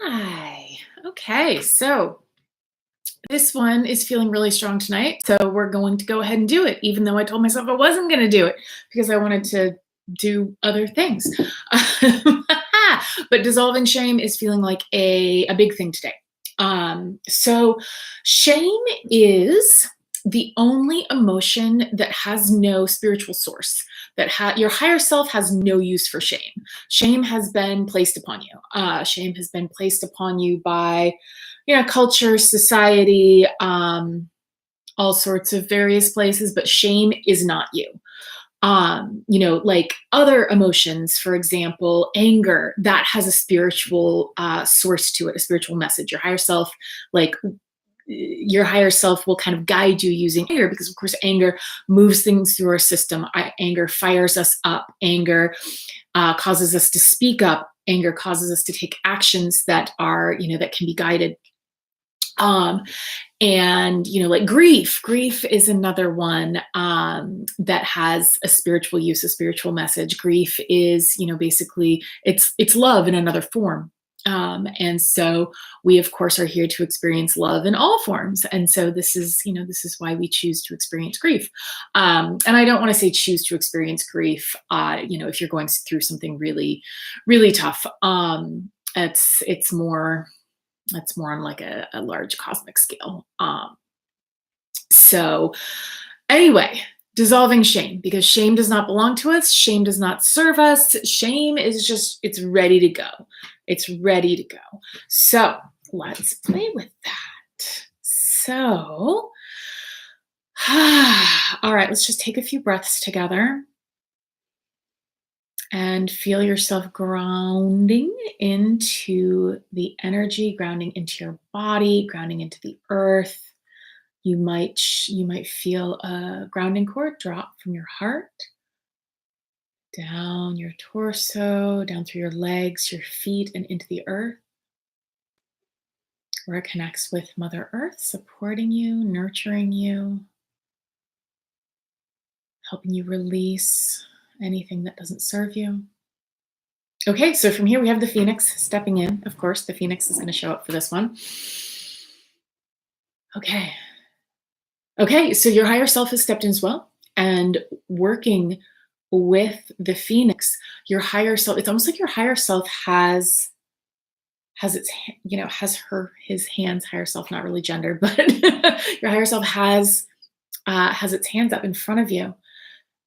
Hi. Okay, so this one is feeling really strong tonight. So we're going to go ahead and do it, even though I told myself I wasn't going to do it because I wanted to do other things. But dissolving shame is feeling like a big thing today. So shame is the only emotion that has no spiritual source, your higher self has no use for shame. Shame has been placed upon you. Shame has been placed upon you by, culture, society, all sorts of various places, but shame is not you. Like other emotions, for example, anger, that has a spiritual source to it, a spiritual message. Like your higher self will kind of guide you using anger because of course anger moves things through our system. Anger fires us up. Anger causes us to speak up. Anger causes us to take actions that are, that can be guided. And like grief is another one that has a spiritual use, a spiritual message. Grief is, basically it's love in another form. And so we of course are here to experience love in all forms. And so this is why we choose to experience grief. And I don't want to say choose to experience grief, if you're going through something really, really tough. It's more that's more on like a large cosmic scale. So anyway, dissolving shame, because shame does not belong to us. Shame does not serve us. Shame is it's ready to go. It's ready to go. So let's play with that. So, all right, let's just take a few breaths together and feel yourself grounding into the energy, grounding into your body, grounding into the earth. You might feel a grounding cord drop from your heart down your torso, down through your legs, your feet, and into the earth, where it connects with Mother Earth, supporting you, nurturing you, helping you release anything that doesn't serve you. Okay, so from here we have the Phoenix stepping in. Of course, the Phoenix is going to show up for this one. Okay. Okay, so your higher self has stepped in as well, and working with the Phoenix, your higher self, it's almost like your higher self has its, his hands, higher self, not really gender, but your higher self has its hands up in front of you.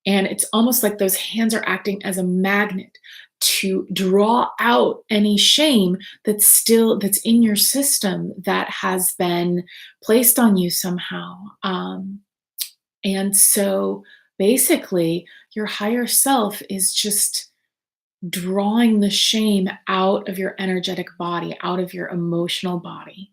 And it's almost like those hands are acting as a magnet to draw out any shame that's in your system that has been placed on you somehow. And so basically, your higher self is just drawing the shame out of your energetic body, out of your emotional body.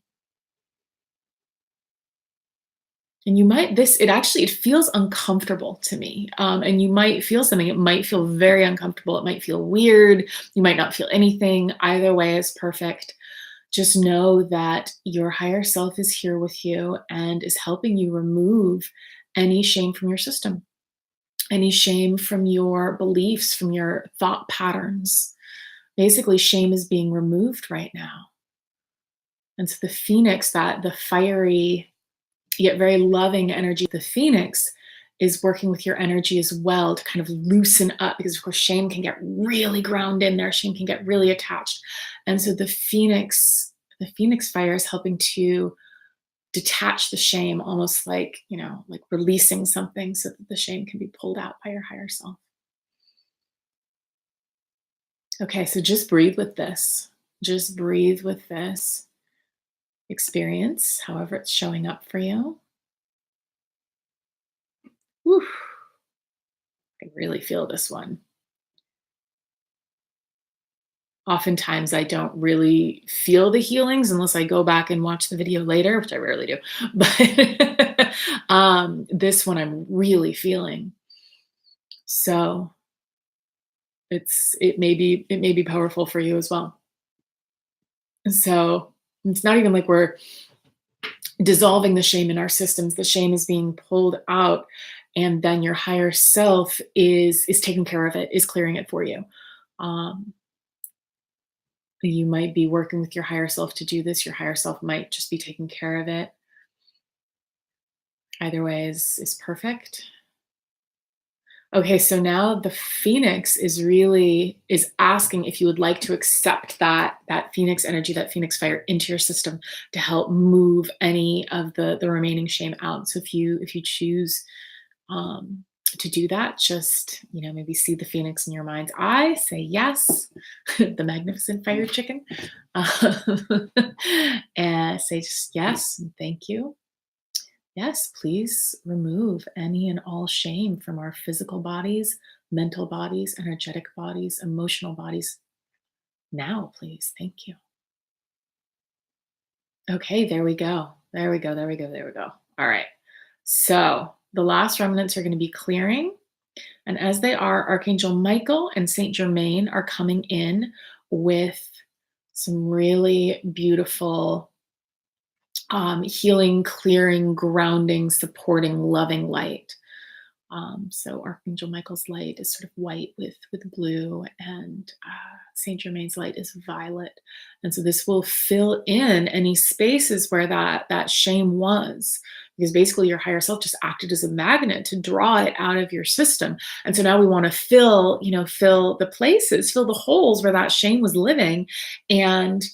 And it feels uncomfortable to me. And you might feel something. It might feel very uncomfortable. It might feel weird. You might not feel anything. Either way is perfect. Just know that your higher self is here with you and is helping you remove any shame from your system, any shame from your beliefs, from your thought patterns. Basically, shame is being removed right now. And so the Phoenix, the fiery yet very loving energy, the Phoenix is working with your energy as well to kind of loosen up, because of course shame can get really ground in there. Shame can get really attached. And so the Phoenix fire is helping to detach the shame, almost like, like releasing something so that the shame can be pulled out by your higher self. Okay, so just breathe with this. Just breathe with this experience, however it's showing up for you. Whew. I really feel this one. Oftentimes, I don't really feel the healings unless I go back and watch the video later, which I rarely do. But this one I'm really feeling. So it may be powerful for you as well. So it's not even like we're dissolving the shame in our systems. The shame is being pulled out, and then your higher self is taking care of it, is clearing it for you. You might be working with your higher self to do this. Your higher self might just be taking care of it. Either way is perfect. Okay, so now the phoenix is asking if you would like to accept that phoenix energy, that phoenix fire into your system to help move any of the remaining shame out. So if you choose to do that, just maybe see the phoenix in your mind's eye, say yes, the magnificent fire chicken, and say just yes and thank you. Yes, please remove any and all shame from our physical bodies, mental bodies, energetic bodies, emotional bodies now, please. Thank you. Okay, there we go. There we go. There we go. There we go. All right. So the last remnants are going to be clearing. And as they are, Archangel Michael and Saint Germain are coming in with some really beautiful healing, clearing, grounding, supporting, loving light. So Archangel Michael's light is sort of white with blue, and Saint Germain's light is violet. And so this will fill in any spaces where that shame was, because basically your higher self just acted as a magnet to draw it out of your system. And so now we want to fill the places, fill the holes where that shame was living, and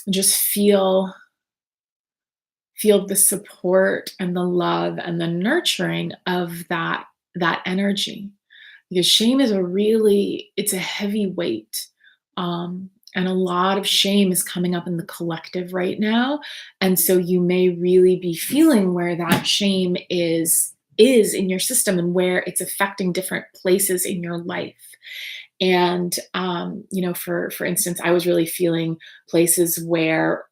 just feel the support and the love and the nurturing of that energy, because shame is it's a heavy weight, and a lot of shame is coming up in the collective right now. And so you may really be feeling where that shame is in your system and where it's affecting different places in your life. And for instance, I was really feeling places where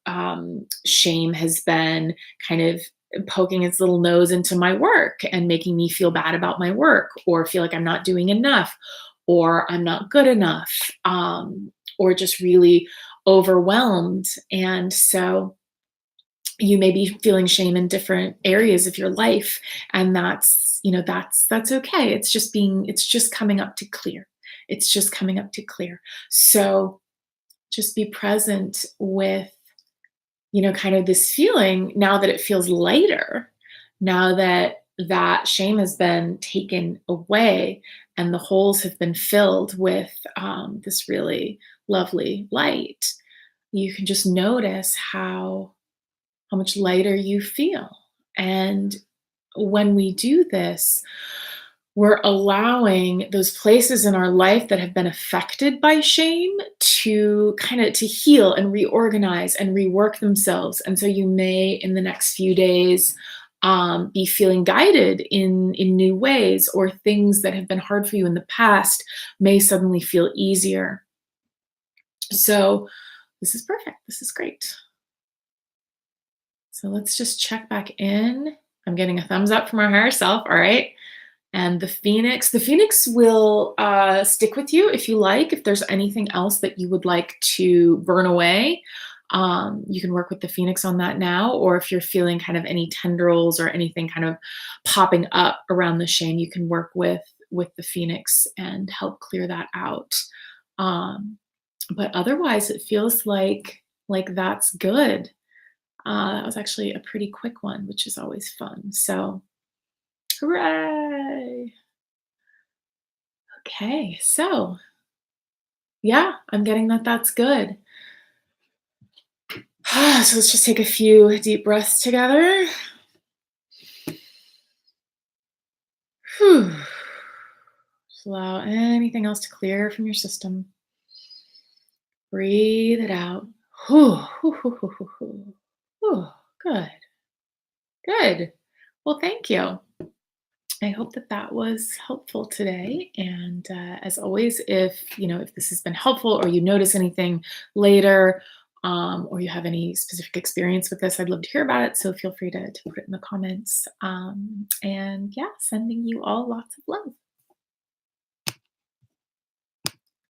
shame has been kind of poking its little nose into my work and making me feel bad about my work, or feel like I'm not doing enough, or I'm not good enough, or just really overwhelmed. And so you may be feeling shame in different areas of your life, and that's okay. It's just coming up to clear. It's just coming up to clear. So just be present with kind of this feeling, now that it feels lighter, now that that shame has been taken away and the holes have been filled with this really lovely light. You can just notice how much lighter you feel. And when we do this, we're allowing those places in our life that have been affected by shame to kind of to heal and reorganize and rework themselves. And so you may, in the next few days, be feeling guided in new ways, or things that have been hard for you in the past may suddenly feel easier. So this is perfect. This is great. So let's just check back in. I'm getting a thumbs up from our higher self. All right. And the phoenix will stick with you if you like. If there's anything else that you would like to burn away, you can work with the phoenix on that now. Or if you're feeling kind of any tendrils or anything kind of popping up around the shame, you can work with the phoenix and help clear that out. But otherwise, it feels like that's good. That was actually a pretty quick one, which is always fun. So, hooray! Okay, so yeah, I'm getting that that's good. So let's just take a few deep breaths together. Whew. Just allow anything else to clear from your system. Breathe it out. Whew, whew, whew, whew, whew, whew. Whew, good, good. Well, thank you. I hope that that was helpful today. And as always, if this has been helpful, or you notice anything later, or you have any specific experience with this, I'd love to hear about it. So feel free to put it in the comments. And yeah, sending you all lots of love.